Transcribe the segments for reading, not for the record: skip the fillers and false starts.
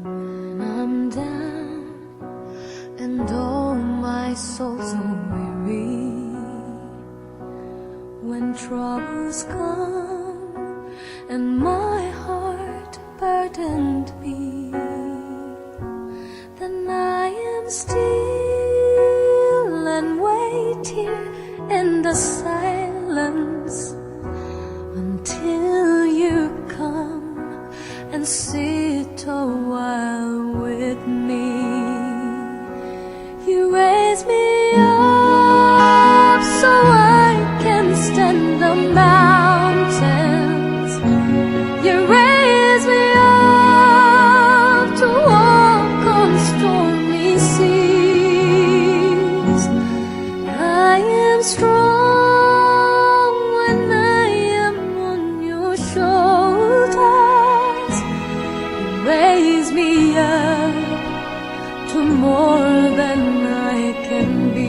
When I'm down and oh my soul's so weary, when troubles come and my heart burdened me, then I am still and wait here in the silence until you come and sit a while with me. You raise me up so I can stand the mountains. You raise me up to walk on stormy seas. I am strong when I am on your shoulders. You raise me up to more than I can be.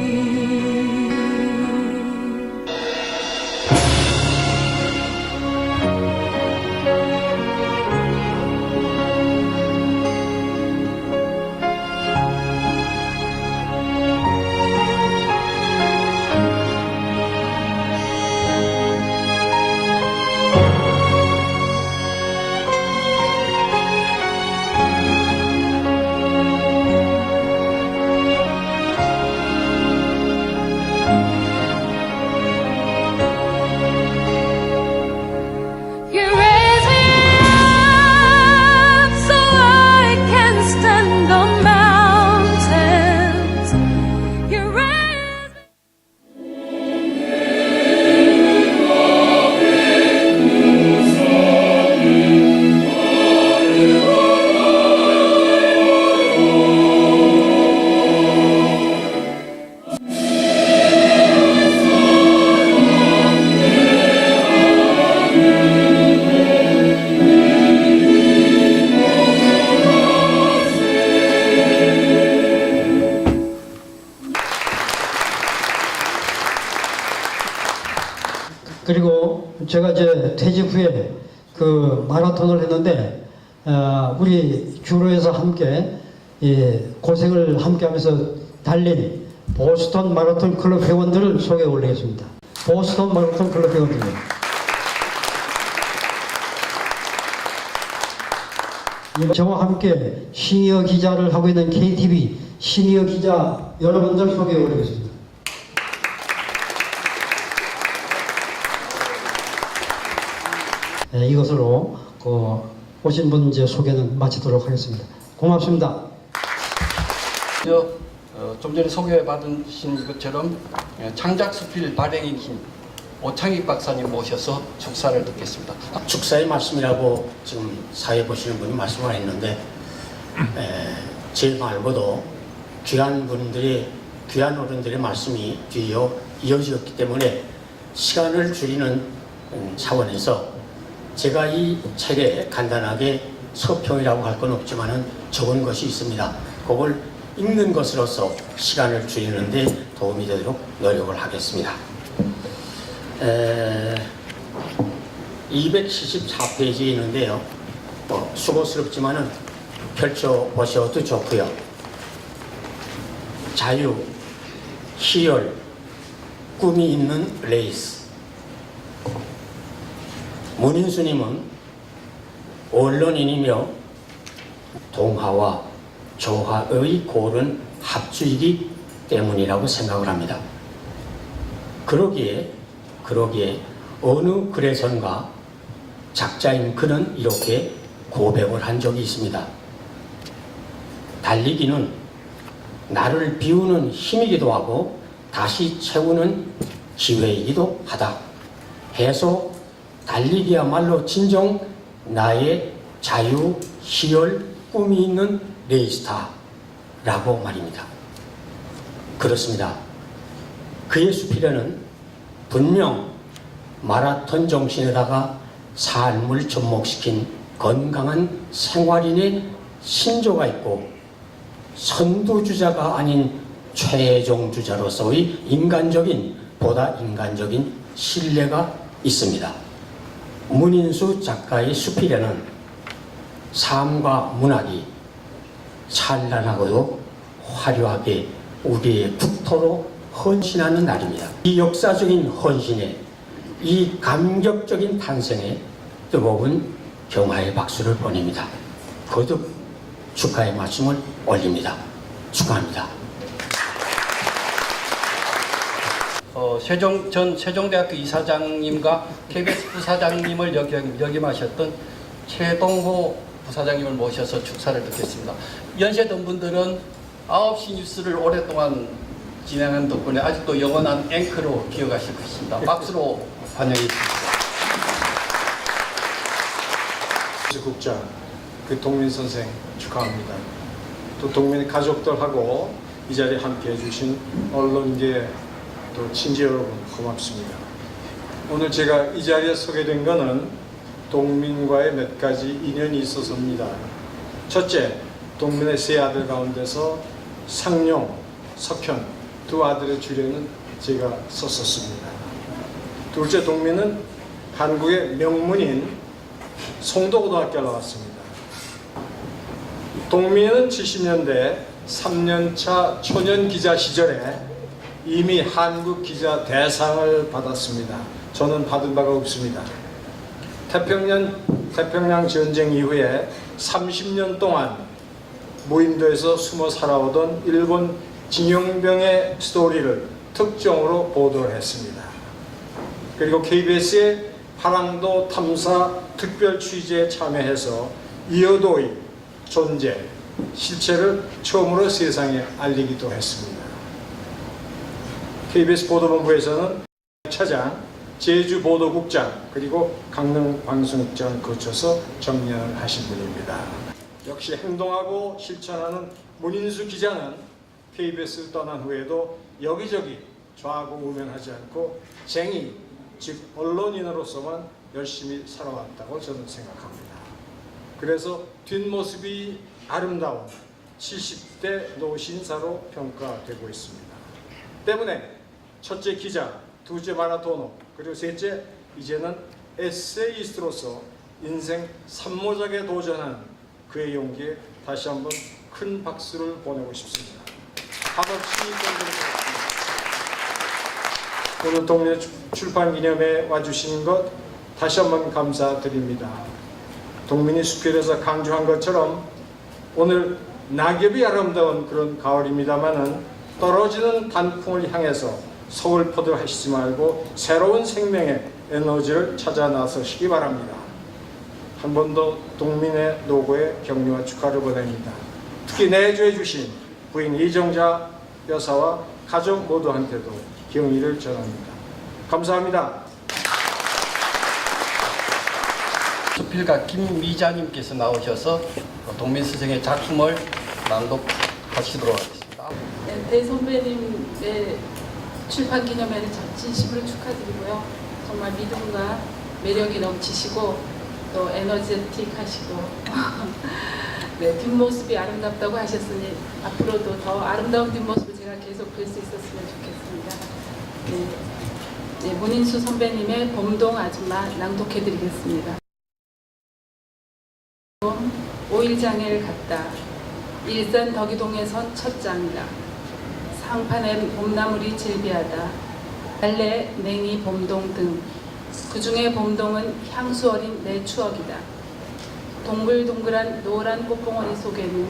그리고 제가 이제 퇴직 후에 그 마라톤을 했는데 우리 주로에서 함께 고생을 함께하면서 달린 보스턴 마라톤 클럽 회원들을 소개해 올리겠습니다. 보스턴 마라톤 클럽 회원들입니다. 저와 함께 시니어 기자를 하고 있는 KTV 시니어 기자 여러분들 소개해 올리겠습니다. 이것으로 오신 분 이제 소개는 마치도록 하겠습니다. 고맙습니다. 좀 전에 소개받으신 것처럼 창작수필 발행인 오창익 박사님 모셔서 축사를 듣겠습니다. 축사의 말씀이라고 지금 사회 보시는 분이 말씀을 했는데 제 말고도 귀한 어른들의 말씀이 뒤이어 이어지었기 때문에 시간을 줄이는 차원에서 제가 이 책에 간단하게 서평이라고 할 건 없지만은 적은 것이 있습니다. 그걸 읽는 것으로서 시간을 줄이는 데 도움이 되도록 노력을 하겠습니다. 274페이지에 있는데요. 수고스럽지만은 펼쳐보셔도 좋고요. 자유, 희열, 꿈이 있는 레이스. 문인수님은 언론인이며 동화와 조화의 고른 합주이기 때문이라고 생각을 합니다. 그러기에 어느 글에선가 작자인 그는 이렇게 고백을 한 적이 있습니다. 달리기는 나를 비우는 힘이기도 하고 다시 채우는 기회이기도 하다 해서 달리기야말로 진정 나의 자유, 희열, 꿈이 있는 레이스타라고 말입니다. 그렇습니다. 그의 수필에는 분명 마라톤 정신에다가 삶을 접목시킨 건강한 생활인의 신조가 있고 선두주자가 아닌 최종주자로서의 보다 인간적인 신뢰가 있습니다. 문인수 작가의 수필에는 삶과 문학이 찬란하고도 화려하게 우리의 국토로 헌신하는 날입니다. 이 역사적인 헌신에, 이 감격적인 탄생에 뜨거운 경화의 박수를 보냅니다. 거듭 축하의 말씀을 올립니다. 축하합니다. 전 세종대학교 이사장님과 KBS 부사장님을 역임하셨던 최동호 부사장님을 모셔서 축사를 듣겠습니다. 연세든 분들은 9시 뉴스를 오랫동안 진행한 덕분에 아직도 영원한 앵커로 기억하실 것입니다. 박수로 환영해 주십시오. 국장, 동민 선생 축하합니다. 또 동민 가족들하고 이 자리에 함께 해주신 언론계 또 친지 여러분 고맙습니다. 오늘 제가 이 자리에 서게 된 것은 동민과의 몇 가지 인연이 있어서입니다. 첫째, 동민의 세 아들 가운데서 상용, 석현 두 아들의 주례는 제가 썼었습니다. 둘째, 동민은 한국의 명문인 송도고등학교에 나왔습니다. 동민은 70년대 3년차 초년 기자 시절에 이미 한국 기자 대상을 받았습니다. 저는 받은 바가 없습니다. 태평양 전쟁 이후에 30년 동안 무인도에서 숨어 살아오던 일본 징용병의 스토리를 특종으로 보도를 했습니다. 그리고 KBS의 파랑도 탐사 특별 취재에 참여해서 이어도의 존재, 실체를 처음으로 세상에 알리기도 했습니다. KBS 보도본부에서는 차장, 제주보도국장, 그리고 강릉방송국장을 거쳐서 정년을 하신 분입니다. 역시 행동하고 실천하는 문인수 기자는 KBS를 떠난 후에도 여기저기 좌고우면하지 않고 쟁의, 즉 언론인으로서만 열심히 살아왔다고 저는 생각합니다. 그래서 뒷모습이 아름다운 70대 노신사로 평가되고 있습니다. 때문에 첫째 기자, 두째 마라토너, 그리고 셋째 이제는 에세이스트로서 인생 산모작에 도전한 그의 용기에 다시 한번 큰 박수를 보내고 싶습니다. 한없이 오늘 동네 출판 기념회에 와주신 것 다시 한번 감사드립니다. 동민이 수필에서 강조한 것처럼 오늘 낙엽이 아름다운 그런 가을입니다마는 떨어지는 단풍을 향해서 서글퍼들 하시지 말고 새로운 생명의 에너지를 찾아 나서시기 바랍니다. 한 번 더 동민의 노고에 격려와 축하를 보냅니다. 특히 내조해 주신 부인 이정자 여사와 가족 모두한테도 경의를 전합니다. 감사합니다. 수필가 김미자님께서 나오셔서 동민 스승의 작품을 낭독하시도록 하겠습니다. 네, 대선배님의 출판 기념회를 진심으로 축하드리고요. 정말 믿음과 매력이 넘치시고 또 에너제틱하시고 네, 뒷모습이 아름답다고 하셨으니 앞으로도 더 아름다운 뒷모습을 제가 계속 볼 수 있었으면 좋겠습니다. 네, 문인수 선배님의 봄동 아줌마 낭독해드리겠습니다. 5일장애를 갔다. 일산 덕이동에선 첫 장이다. 상판엔 봄나물이 질비하다. 달래, 냉이, 봄동 등 그 중에 봄동은 향수 어린 내 추억이다. 동글동글한 노란 꽃봉오리 속에는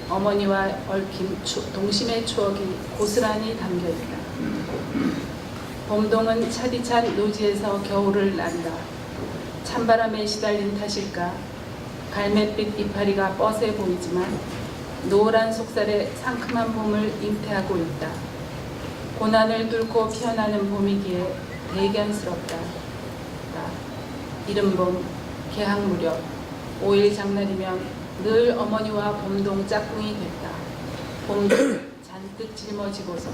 어머니와 얽힌 동심의 추억이 고스란히 담겨있다. 봄동은 차디찬 노지에서 겨울을 난다. 찬바람에 시달린 탓일까 갈매빛 이파리가 뻐세 보이지만 노란 속살에 상큼한 봄을 잉태하고 있다. 고난을 뚫고 피어나는 봄이기에 대견스럽다. 이른 봄, 개학 무렵, 5일 장날이면 늘 어머니와 봄동 짝꿍이 됐다. 봄동 잔뜩 짊어지고서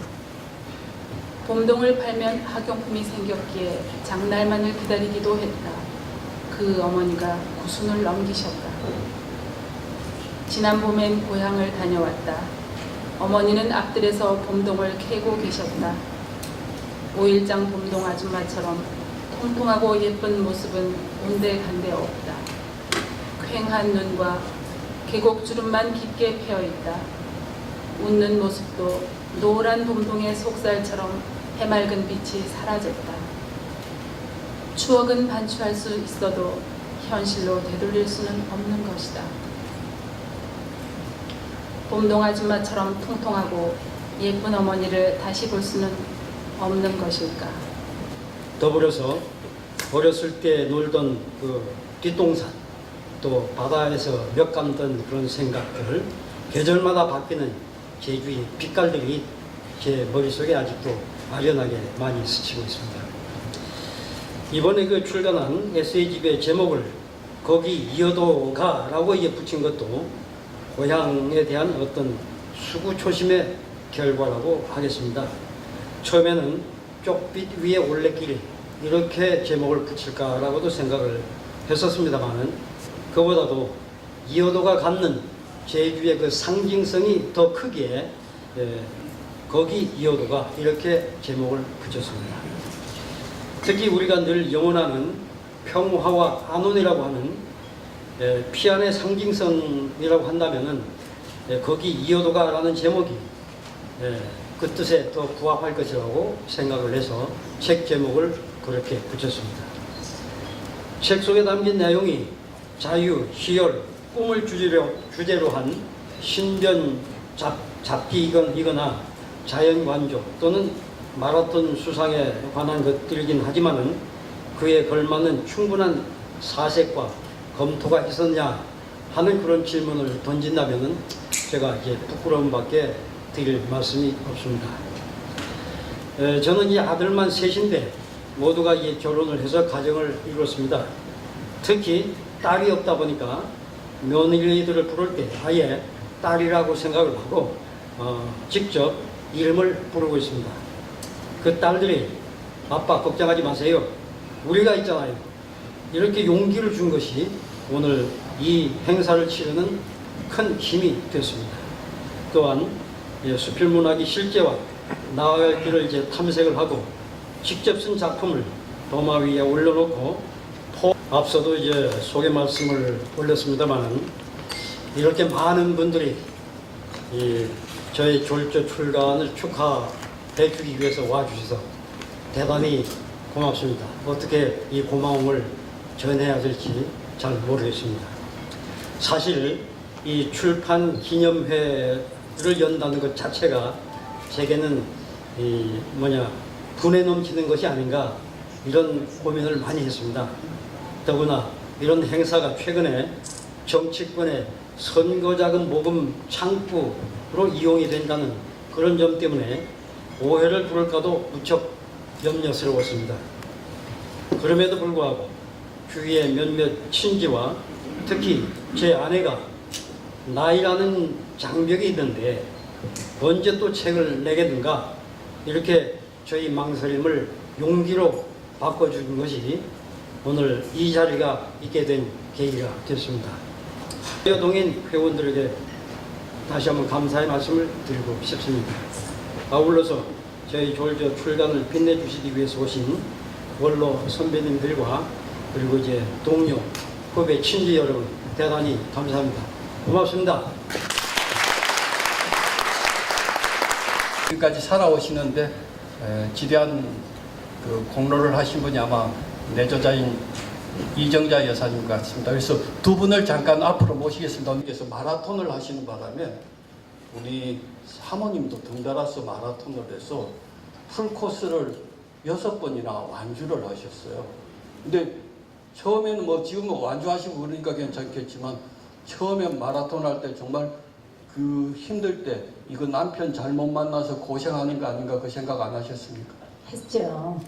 봄동을 팔면 학용품이 생겼기에 장날만을 기다리기도 했다. 그 어머니가 구순을 넘기셨다. 지난 봄엔 고향을 다녀왔다. 어머니는 앞들에서 봄동을 캐고 계셨다. 5일장 봄동 아줌마처럼 통통하고 예쁜 모습은 온데간데 없다. 퀭한 눈과 계곡 주름만 깊게 패여 있다. 웃는 모습도 노란 봄동의 속살처럼 해맑은 빛이 사라졌다. 추억은 반추할 수 있어도 현실로 되돌릴 수는 없는 것이다. 봄동 아줌마처럼 통통하고 예쁜 어머니를 다시 볼 수는 없는 것일까. 더불어서 어렸을 때 놀던 그 뒷동산, 또 바다에서 몇 감던 그런 생각들, 계절마다 바뀌는 제주의 빛깔들이 제 머릿속에 아직도 아련하게 많이 스치고 있습니다. 이번에 그 출간한 에세이집의 제목을 거기 이어도 가라고 붙인 것도 고향에 대한 어떤 수구초심의 결과라고 하겠습니다. 처음에는 쪽빛 위에 올레길 이렇게 제목을 붙일까라고도 생각을 했었습니다만은 그보다도 이어도가 갖는 제주의 그 상징성이 더 크기에 거기 이어도가 이렇게 제목을 붙였습니다. 특히 우리가 늘 영원하는 평화와 안온이라고 하는 피안의 상징성이라고 한다면은 거기 이어도가라는 제목이 그 뜻에 더 부합할 것이라고 생각을 해서 책 제목을 그렇게 붙였습니다. 책 속에 담긴 내용이 자유, 희열, 꿈을 주제로 한 신변 잡기이거나 자연관조 또는 마라톤 수상에 관한 것들이긴 하지만은 그에 걸맞는 충분한 사색과 검토가 있었냐 하는 그런 질문을 던진다면은 제가 이제 부끄러움밖에 드릴 말씀이 없습니다. 저는 이 아들만 셋인데 모두가 이제 결혼을 해서 가정을 이뤘습니다. 특히 딸이 없다 보니까 며느리들을 부를 때 아예 딸이라고 생각을 하고 직접 이름을 부르고 있습니다. 그 딸들이 아빠 걱정하지 마세요. 우리가 있잖아요. 이렇게 용기를 준 것이 오늘 이 행사를 치르는 큰 힘이 됐습니다. 또한 수필문학이 실제와 나아갈 길을 이제 탐색을 하고 직접 쓴 작품을 도마 위에 올려놓고 앞서도 이제 소개 말씀을 올렸습니다만 이렇게 많은 분들이 저의 졸조 출간을 축하해 주기 위해서 와주셔서 대단히 고맙습니다. 어떻게 이 고마움을 전해야 될지 잘 모르겠습니다. 사실 이 출판 기념회를 연다는 것 자체가 제게는 분에 넘치는 것이 아닌가 이런 고민을 많이 했습니다. 더구나 이런 행사가 최근에 정치권의 선거자금 모금 창구로 이용이 된다는 그런 점 때문에 오해를 부를까도 무척 염려스러웠습니다. 그럼에도 불구하고 주위의 몇몇 친지와 특히 제 아내가 나이라는 장벽이 있는데 언제 또 책을 내겠는가 이렇게 저희 망설임을 용기로 바꿔준 것이 오늘 이 자리가 있게 된 계기가 됐습니다. 동인 회원들에게 다시 한번 감사의 말씀을 드리고 싶습니다. 아울러서 저희 졸조 출간을 빛내주시기 위해서 오신 원로 선배님들과 그리고 이제 동료, 후배, 친지 여러분 대단히 감사합니다. 고맙습니다. 지금까지 살아오시는데 지대한 그 공로를 하신 분이 아마 내조자인 이정자 여사님 같습니다. 그래서 두 분을 잠깐 앞으로 모시겠습니다. 그래서 마라톤을 하시는 바람에 우리 사모님도 덩달아서 마라톤을 해서 풀코스를 6번이나 완주를 하셨어요. 근데 처음에는 지금 완주하시고 그러니까 괜찮겠지만 처음에 마라톤 할 때 정말 그 힘들 때 이거 남편 잘못 만나서 고생하는 거 아닌가 그 생각 안 하셨습니까? 했죠.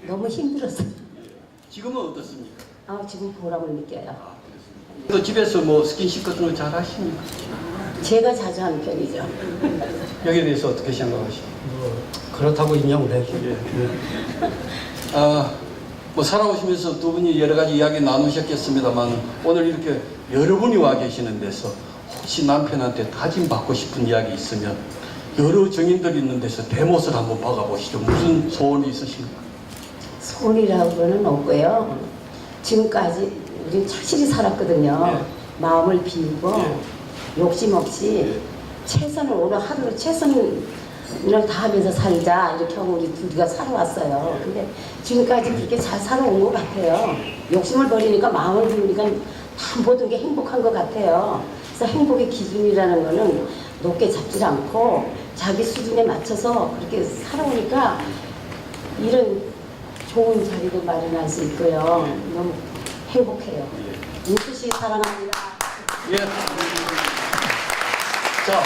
너무 힘들었어요. 지금은 어떻습니까? 지금 보람을 느껴요. 또 집에서 스킨십 같은 거 잘 하십니까? 제가 자주 하는 편이죠. 여기에 대해서 어떻게 생각하십니까? 그렇다고 인정을 해죠. 살아오시면서 두 분이 여러 가지 이야기 나누셨겠습니다만 오늘 이렇게 여러 분이 와 계시는 데서 혹시 남편한테 다짐받고 싶은 이야기 있으면 여러 정인들이 있는 데서 대못을 한번 박아보시죠. 무슨 소원이 있으십니까? 소원이라고는 없고요. 지금까지 우리 착실히 살았거든요. 마음을 비우고 욕심 없이 최선을 오늘 하루 최선을 다하면서 살자 이렇게 하고 우리 둘이가 살아왔어요. 근데 지금까지 그렇게 잘 살아온 것 같아요. 욕심을 버리니까 마음을 비우니까 다 모든 게 행복한 것 같아요. 그래서 행복의 기준이라는 거는 높게 잡지 않고 자기 수준에 맞춰서 그렇게 살아오니까 이런 좋은 자리도 마련할 수 있고요. 너무 행복해요. 인수씨 사랑합니다. 예. 자,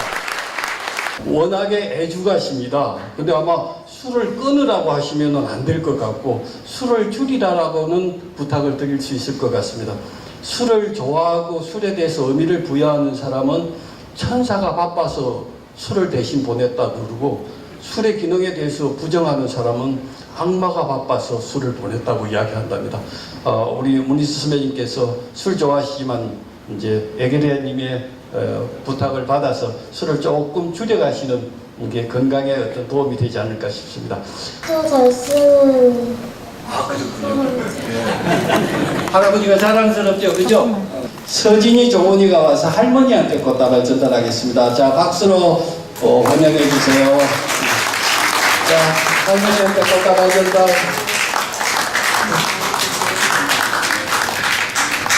워낙에 애주가십니다. 근데 아마 술을 끊으라고 하시면 안 될 것 같고 술을 줄이라고는 부탁을 드릴 수 있을 것 같습니다. 술을 좋아하고 술에 대해서 의미를 부여하는 사람은 천사가 바빠서 술을 대신 보냈다 그러고 술의 기능에 대해서 부정하는 사람은 악마가 바빠서 술을 보냈다고 이야기한답니다. 우리 문희수 선배님께서 술 좋아하시지만 이제 에게리아님의 부탁을 받아서 술을 조금 줄여가시는 게 건강에 어떤 도움이 되지 않을까 싶습니다. 또 잘 쓰는 할아버지가 자랑스럽죠, 그죠? 서진이 종원이가 와서 할머니한테 꽃다발 전달하겠습니다. 자, 박수로 환영해 주세요. 자, 할머니한테 꽃다발 전달.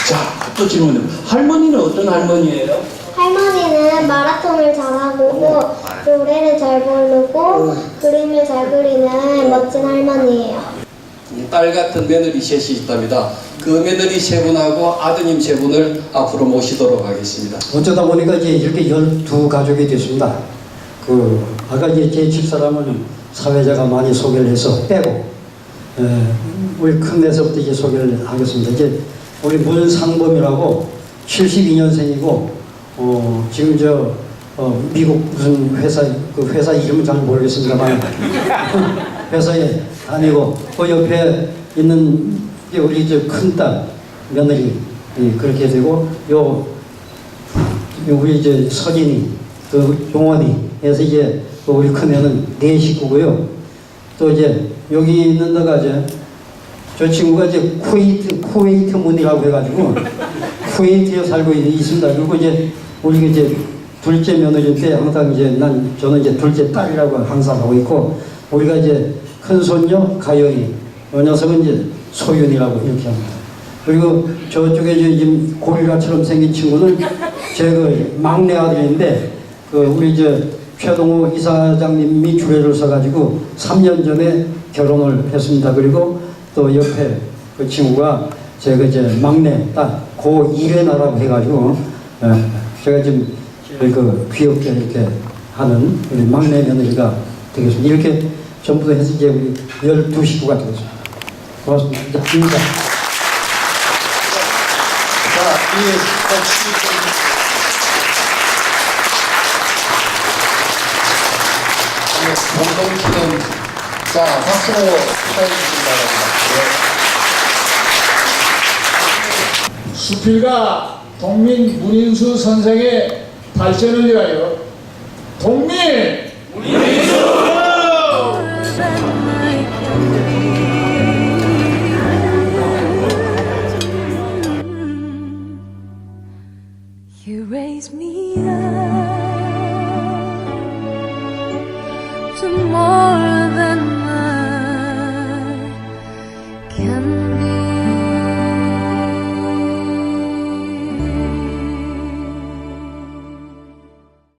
자, 또 질문해요. 할머니는 어떤 할머니예요? 할머니는 마라톤을 잘하고 노래를 잘 부르고 그림을 잘 그리는 멋진 할머니예요. 딸 같은 며느리 셋이 있답니다. 그 며느리 세 분하고 아드님 세 분을 앞으로 모시도록 하겠습니다. 어쩌다 보니까 이제 이렇게 12가족이 됐습니다. 아까 이제 제 집사람은 사회자가 많이 소개를 해서 빼고, 우리 큰애서부터 이제 소개를 하겠습니다. 이제 우리 문상범이라고 72년생이고, 지금 미국 무슨 회사 이름은 잘 모르겠습니다만, 회사에 다니고, 그 옆에 있는 게 우리 큰딸, 며느리, 그렇게 되고, 우리 이제 서진이, 용원이 해서 이제 우리 큰애는 4식구고요. 또 이제 여기 있는 데가 이제 저 친구가 이제 쿠웨이트 문이라고 해가지고 쿠웨이트에 살고 있습니다. 그리고 이제 우리가 이제 둘째 며느리인데 항상 이제 저는 이제 둘째 딸이라고 항상 하고 있고 우리가 이제 큰 손녀 가영이, 이 녀석은 이제 소윤이라고 이렇게 합니다. 그리고 저쪽에 이제 고릴라처럼 생긴 친구는 제 막내 아들인데 우리 이제 최동호 이사장님이 주례를 써가지고 3년 전에 결혼을 했습니다. 그리고 또 옆에 그 친구가 제가 이제 막내 딸 고1회나라고 해가지고 제가 지금 귀엽게 이렇게 하는 우리 막내 며느리가 되겠습니다. 이렇게 전부 다 해서 이제 우리 12식구가 되겠습니다. 고맙습니다. 이제 공동치는 자 박수로 축하해 주시기 바랍니다. 수필가 동민 문인수 선생의 발전을 위하여 동민 문인수 You raise me up